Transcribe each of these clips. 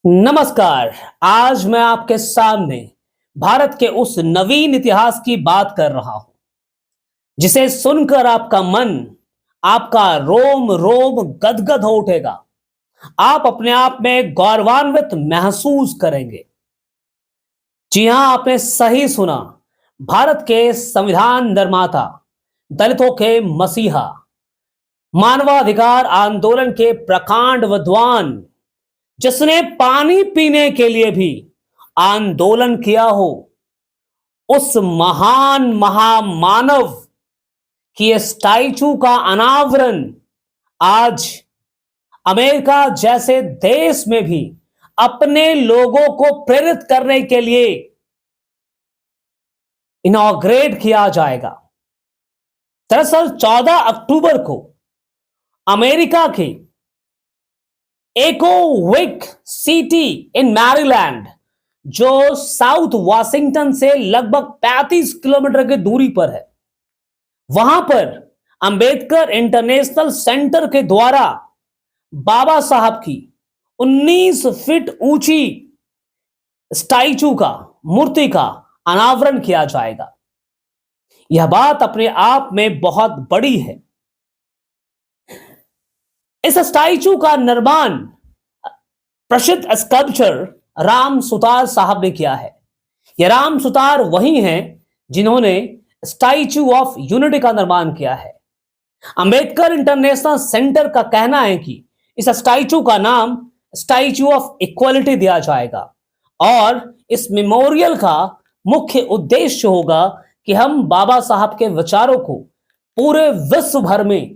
नमस्कार। आज मैं आपके सामने भारत के उस नवीन इतिहास की बात कर रहा हूं जिसे सुनकर आपका मन, आपका रोम रोम गदगद हो उठेगा। आप अपने आप में गौरवान्वित महसूस करेंगे। जी हां, आपने सही सुना। भारत के संविधान निर्माता, दलितों के मसीहा, मानवाधिकार आंदोलन के प्रकांड विद्वान, जिसने पानी पीने के लिए भी आंदोलन किया हो, उस महान महामानव की स्टैचू का अनावरण आज अमेरिका जैसे देश में भी अपने लोगों को प्रेरित करने के लिए इनॉग्रेट किया जाएगा। दरअसल 14 अक्टूबर को अमेरिका के एकोविक सिटी इन मैरीलैंड, जो साउथ वाशिंगटन से लगभग 35 किलोमीटर की दूरी पर है, वहां पर अंबेडकर इंटरनेशनल सेंटर के द्वारा बाबा साहब की 19 फीट ऊंची स्टैचू का, मूर्ति का अनावरण किया जाएगा। यह बात अपने आप में बहुत बड़ी है। इस स्टैचू का निर्माण प्रसिद्ध स्कल्पचर राम सुतार साहब ने किया है। यह राम सुतार वही हैं जिन्होंने स्टैचू ऑफ यूनिटी का निर्माण किया है। अंबेडकर इंटरनेशनल सेंटर का कहना है कि इस स्टैचू का नाम स्टैचू ऑफ इक्वालिटी दिया जाएगा और इस मेमोरियल का मुख्य उद्देश्य होगा कि हम बाबा साहब के विचारों को पूरे विश्व भर में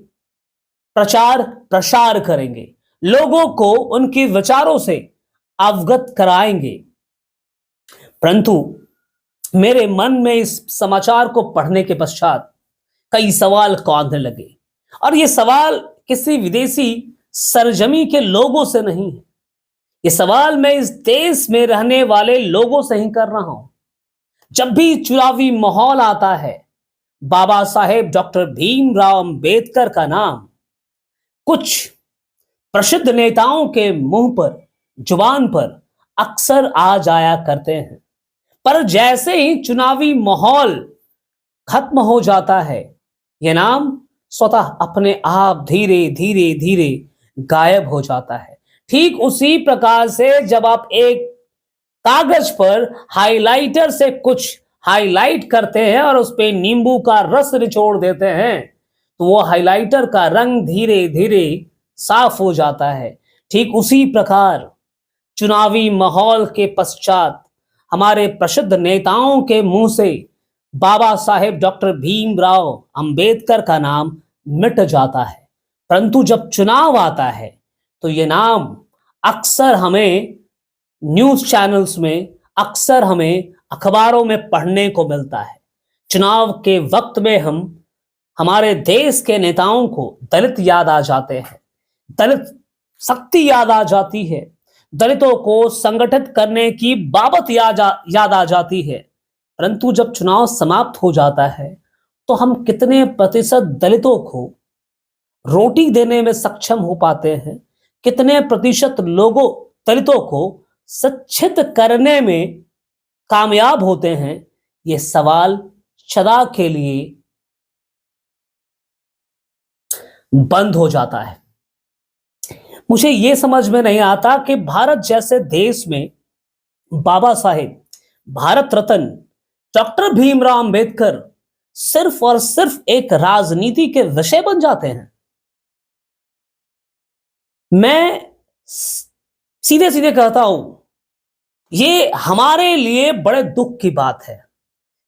प्रचार प्रसार करेंगे, लोगों को उनके विचारों से अवगत कराएंगे। परंतु मेरे मन में इस समाचार को पढ़ने के पश्चात कई सवाल कौंधने लगे, और ये सवाल किसी विदेशी सरजमी के लोगों से नहीं है। ये सवाल मैं इस देश में रहने वाले लोगों से ही कर रहा हूं। जब भी चुनावी माहौल आता है, बाबा साहेब डॉक्टर भीमराव अंबेडकर का नाम कुछ प्रसिद्ध नेताओं के मुंह पर, जुबान पर अक्सर आ जाया करते हैं, पर जैसे ही चुनावी माहौल खत्म हो जाता है, यह नाम स्वतः अपने आप धीरे धीरे धीरे गायब हो जाता है। ठीक उसी प्रकार से जब आप एक कागज पर हाइलाइटर से कुछ हाइलाइट करते हैं और उस पर नींबू का रस निचोड़ देते हैं, तो वो हाइलाइटर का रंग धीरे धीरे साफ हो जाता है। ठीक उसी प्रकार चुनावी माहौल के पश्चात हमारे प्रसिद्ध नेताओं के मुंह से बाबा साहेब डॉक्टर भीमराव अंबेडकर का नाम मिट जाता है। परंतु जब चुनाव आता है तो ये नाम अक्सर हमें न्यूज चैनल्स में, अक्सर हमें अखबारों में पढ़ने को मिलता है। चुनाव के वक्त में हम हमारे देश के नेताओं को दलित याद आ जाते हैं, दलित शक्ति याद आ जाती है, दलितों को संगठित करने की बाबत याद आ जाती है। परंतु जब चुनाव समाप्त हो जाता है तो हम कितने प्रतिशत दलितों को रोटी देने में सक्षम हो पाते हैं, कितने प्रतिशत लोगों दलितों को शिक्षित करने में कामयाब होते हैं, यह सवाल सदा के लिए बंद हो जाता है। मुझे यह समझ में नहीं आता कि भारत जैसे देश में बाबा साहेब, भारत रत्न डॉक्टर भीमराव अंबेडकर सिर्फ और सिर्फ एक राजनीति के विषय बन जाते हैं। मैं सीधे सीधे कहता हूं, ये हमारे लिए बड़े दुख की बात है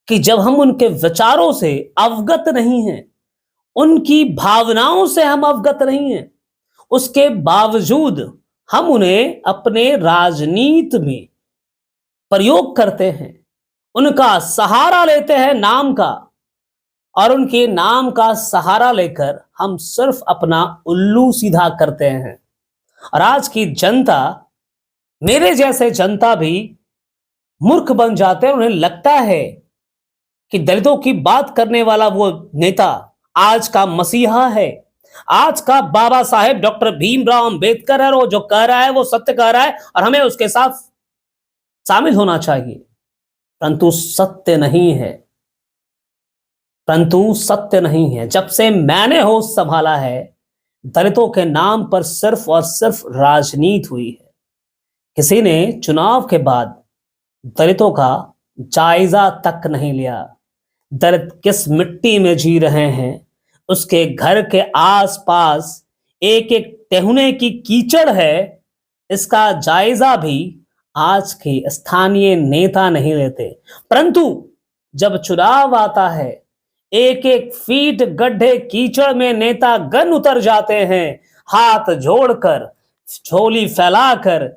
कि जब हम उनके विचारों से अवगत नहीं हैं, उनकी भावनाओं से हम अवगत नहीं हैं, उसके बावजूद हम उन्हें अपने राजनीति में प्रयोग करते हैं, उनका सहारा लेते हैं नाम का, और उनके नाम का सहारा लेकर हम सिर्फ अपना उल्लू सीधा करते हैं। और आज की जनता, मेरे जैसे जनता भी मूर्ख बन जाते हैं। उन्हें लगता है कि दलितों की बात करने वाला वो नेता आज का मसीहा है, आज का बाबा साहेब डॉक्टर भीमराव अंबेडकर है, और वो जो कह रहा है वो सत्य कह रहा है और हमें उसके साथ शामिल होना चाहिए। परंतु सत्य नहीं है, परंतु सत्य नहीं है। जब से मैंने होश संभाला है, दलितों के नाम पर सिर्फ और सिर्फ राजनीति हुई है। किसी ने चुनाव के बाद दलितों का जायजा तक नहीं लिया। दलित किस मिट्टी में जी रहे हैं, उसके घर के आसपास एक एक टहने की कीचड़ है, इसका जायजा भी आज के स्थानीय नेता नहीं लेते। परंतु जब चुनाव आता है, एक एक फीट गड्ढे कीचड़ में नेता गन उतर जाते हैं, हाथ जोड़कर, झोली फैलाकर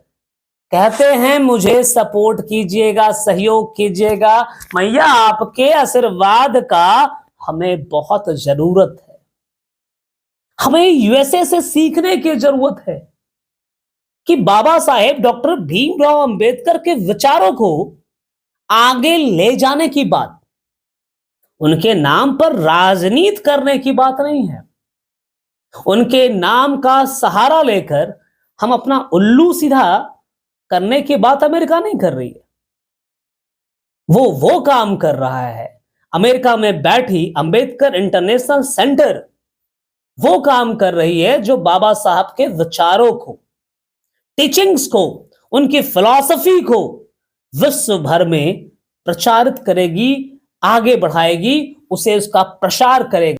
कहते हैं मुझे सपोर्ट कीजिएगा, सहयोग कीजिएगा, मैया आपके आशीर्वाद का हमें बहुत जरूरत है। हमें यूएसए से सीखने की जरूरत है कि बाबा साहेब डॉक्टर भीमराव अंबेडकर के विचारों को आगे ले जाने की बात, उनके नाम पर राजनीति करने की बात नहीं है। उनके नाम का सहारा लेकर हम अपना उल्लू सीधा करने की बात अमेरिका नहीं कर रही है। वो काम कर रहा है। अमेरिका में बैठी अंबेडकर इंटरनेशनल सेंटर वो काम कर रही है जो बाबा साहब के विचारों को, टीचिंग्स को, उनकी फिलॉसफी को विश्व भर में प्रचारित करेगी, आगे बढ़ाएगी, उसे उसका प्रसार करेगी।